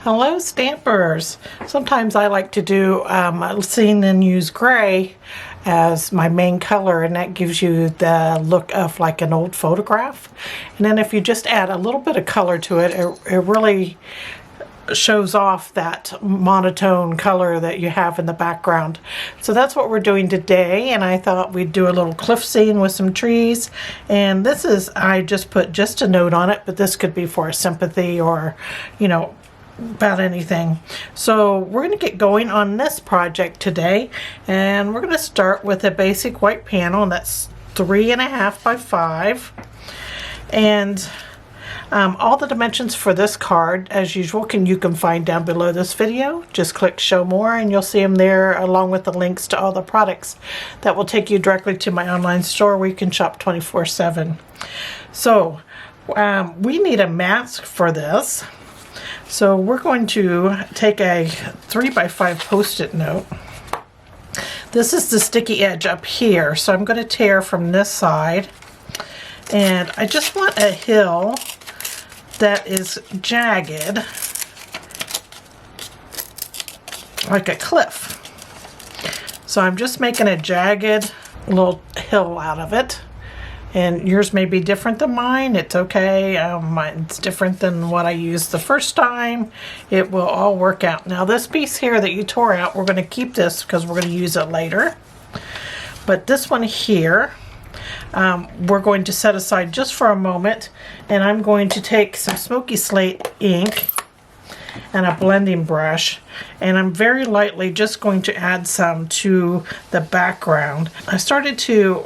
Hello stampers! Sometimes I like to do a scene and use gray as my main color, and that gives you the look of like an old photograph. And then if you just add a little bit of color to it, it really shows off that monotone color that you have in the background. So that's what we're doing today, and I thought we'd do a little cliff scene with some trees. And this is, I just put just a note on it, but this could be for sympathy or, you know, about anything. So we're going to get going on this project today, and we're going to start with a basic white panel, and that's 3.5 by 5. And all the dimensions for this card, as usual, you can find down below this video. Just click show more and you'll see them there, along with the links to all the products that will take you directly to my online store where you can shop 24/7. So we need a mask for this. So we're going to take a 3 by 5 post-it note. This is the sticky edge up here, so I'm going to tear from this side, and I just want a hill that is jagged like a cliff. So I'm just making a jagged little hill out of it. And yours may be different than mine. It's okay. Mine's different than what I used the first time. It will all work out. Now this piece here that you tore out, we're going to keep this because we're going to use it later. But this one here, we're going to set aside just for a moment. And I'm going to take some Smoky Slate ink and a blending brush. And I'm very lightly just going to add some to the background. I started to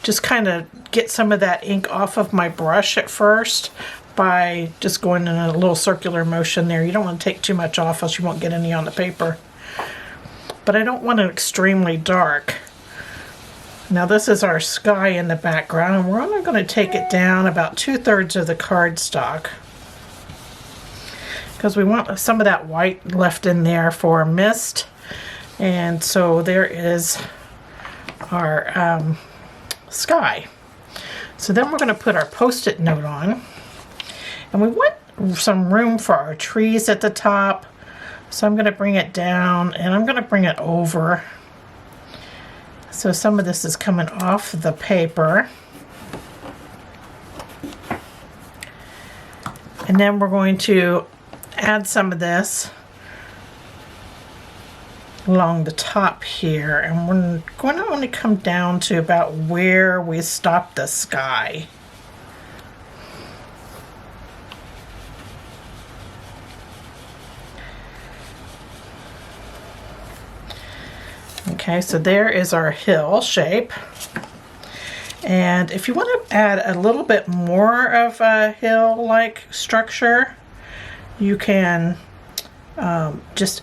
just kind of get some of that ink off of my brush at first by just going in a little circular motion there. You don't want to take too much off else you won't get any on the paper. But I don't want it extremely dark. Now this is our sky in the background, and we're only going to take it down about 2/3 of the cardstock because we want some of that white left in there for mist. And so there is our sky. So then we're going to put our post-it note on, and we want some room for our trees at the top, so I'm going to bring it down and I'm going to bring it over so some of this is coming off the paper. And then we're going to add some of this along the top here, and we're going to only come down to about where we stopped the sky. Okay, so there is our hill shape. And if you want to add a little bit more of a hill-like structure, you can just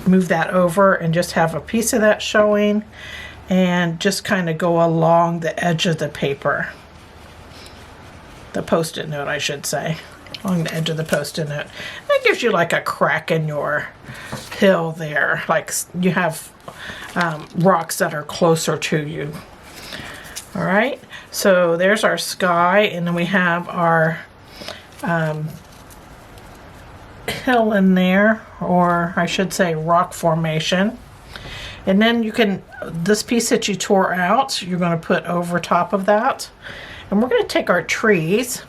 move that over and just have a piece of that showing, and just kind of go along the edge of the paper. The post-it note, I should say. Along the edge of the post-it note. That gives you like a crack in your hill there. Like you have rocks that are closer to you. Alright, so there's our sky, and then we have our hill in there, or I should say rock formation. And then you can, this piece that you tore out, you're going to put over top of that. And we're going to take our trees.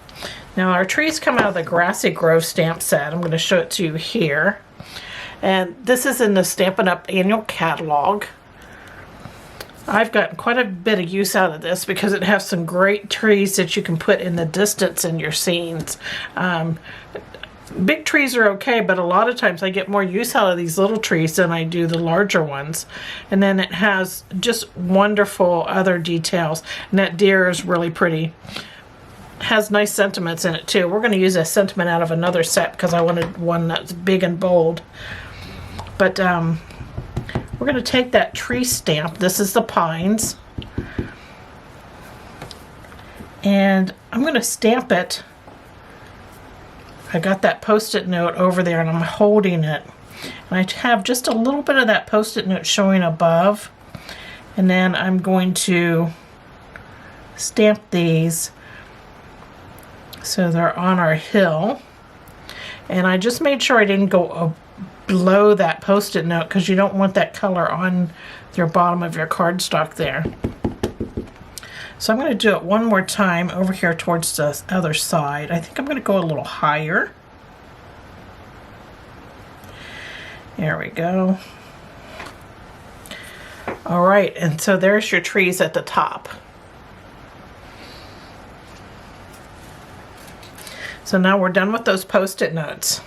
Now our trees come out of the Grassy Grove stamp set. I'm going to show it to you here. And this is in the Stampin' Up annual catalog. I've gotten quite a bit of use out of this because it has some great trees that you can put in the distance in your scenes. Big trees are okay, but a lot of times I get more use out of these little trees than I do the larger ones. And then it has just wonderful other details. And that deer is really pretty. Has nice sentiments in it too. We're going to use a sentiment out of another set because I wanted one that's big and bold. But we're going to take that tree stamp. This is the pines. And I'm going to stamp it. I got that post-it note over there and I'm holding it. And I have just a little bit of that post-it note showing above. And then I'm going to stamp these so they're on our hill. And I just made sure I didn't go below that Post-it note because you don't want that color on your bottom of your cardstock there. So I'm going to do it one more time over here towards the other side. I think I'm going to go a little higher. There we go. All right, and so there's your trees at the top. So now we're done with those Post-it notes.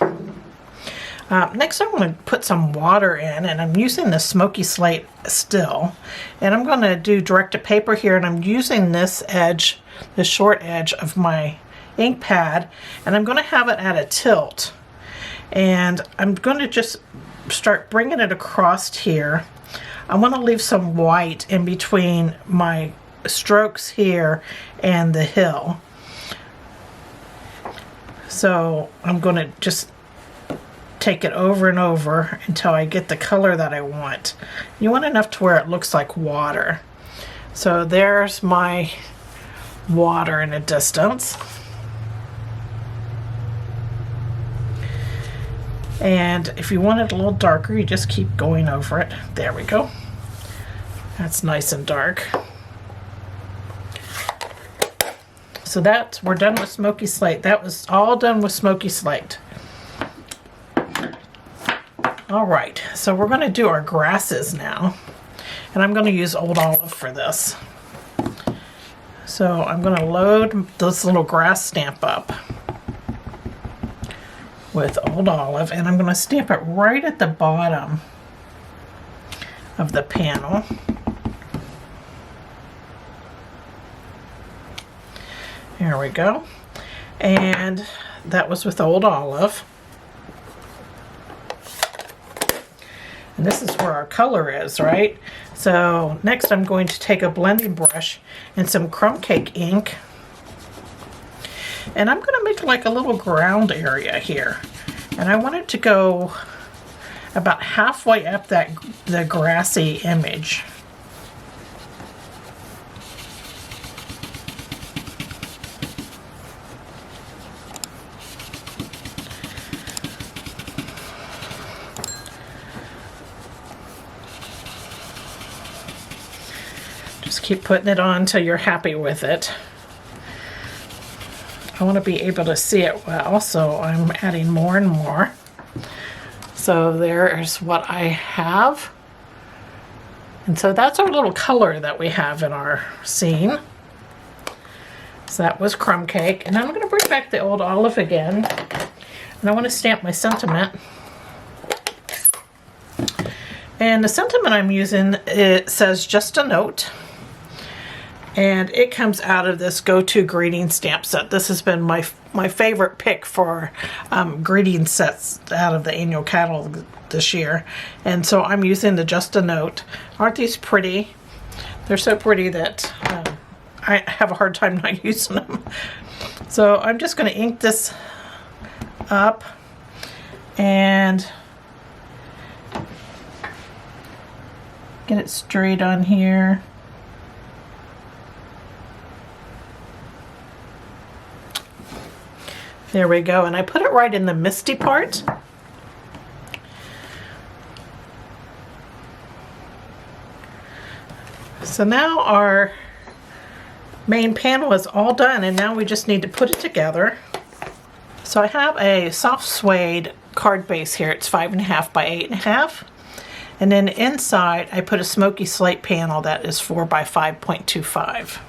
Next I'm going to put some water in, and I'm using the Smoky Slate still. And I'm going to do direct to paper here, and I'm using this edge, the short edge of my ink pad, and I'm going to have it at a tilt. And I'm going to just start bringing it across here. I want to leave some white in between my strokes here and the hill. So I'm going to just take it over and over until I get the color that I want. You want enough to where it looks like water. So there's my water in the distance. And if you want it a little darker, you just keep going over it. There we go. That's nice and dark. So we're done with Smoky Slate. That was all done with Smoky Slate. All right, so we're going to do our grasses now. And I'm going to use Old Olive for this. So I'm going to load this little grass stamp up with Old Olive, and I'm going to stamp it right at the bottom of the panel. There we go. And that was with Old Olive. And this is where our color is, right? So next I'm going to take a blending brush and some crumb cake ink. And I'm going to make like a little ground area here. And I want it to go about halfway up the grassy image. Just keep putting it on until you're happy with it. I want to be able to see it well, so I'm adding more and more. So there's what I have. And so that's our little color that we have in our scene. So that was crumb cake. And I'm going to bring back the Old Olive again. And I want to stamp my sentiment. And the sentiment I'm using, it says just a note. And it comes out of this Go-To greeting stamp set. This has been my favorite pick for greeting sets out of the annual catalog this year. And so I'm using the Just a Note. Aren't these pretty? They're so pretty that I have a hard time not using them. So I'm just going to ink this up and get it straight on here. There we go, and I put it right in the misty part. So now our main panel is all done, and now we just need to put it together. So I have a soft suede card base here. It's 5.5 by 8.5. And then inside I put a Smoky Slate panel that is 4 by 5.25.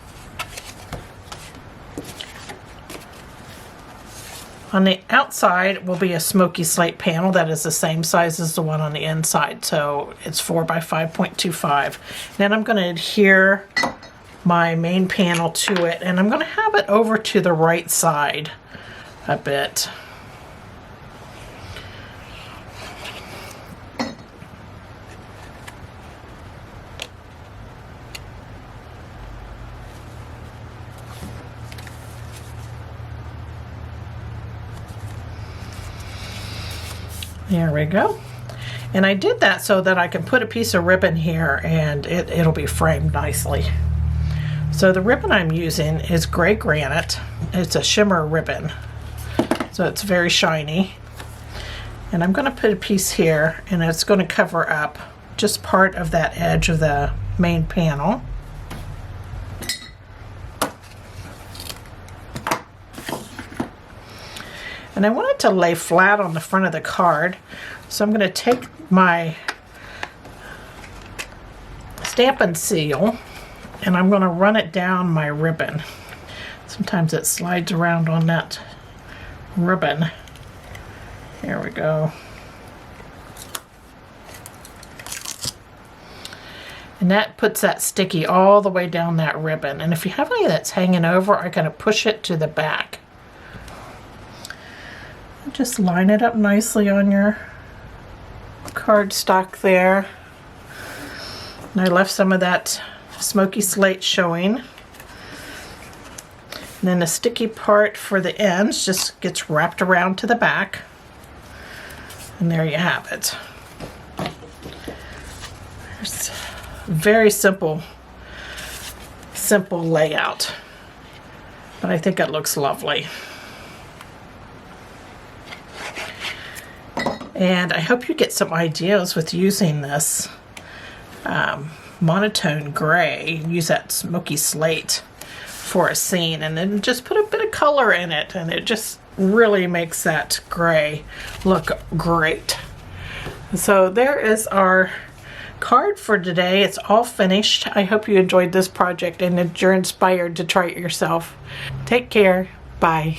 On the outside will be a Smoky Slate panel that is the same size as the one on the inside, so it's 4 by 5.25. Then I'm going to adhere my main panel to it, and I'm going to have it over to the right side a bit. There we go. And I did that so that I can put a piece of ribbon here and it'll be framed nicely. So the ribbon I'm using is gray granite. It's a shimmer ribbon. So it's very shiny. And I'm going to put a piece here, and it's going to cover up just part of that edge of the main panel. And I want it to lay flat on the front of the card. So I'm going to take my Stampin' Seal and I'm going to run it down my ribbon. Sometimes it slides around on that ribbon. Here we go. And that puts that sticky all the way down that ribbon. And if you have any that's hanging over, I kind of push it to the back. Just line it up nicely on your cardstock there. And I left some of that Smoky Slate showing. And then the sticky part for the ends just gets wrapped around to the back. And there you have it. There's a very simple layout. But I think it looks lovely. And I hope you get some ideas with using this monotone gray. Use that Smoky Slate for a scene, and then just put a bit of color in it, and it just really makes that gray look great. So there is our card for today. It's all finished. I hope you enjoyed this project and that you're inspired to try it yourself. Take care. Bye.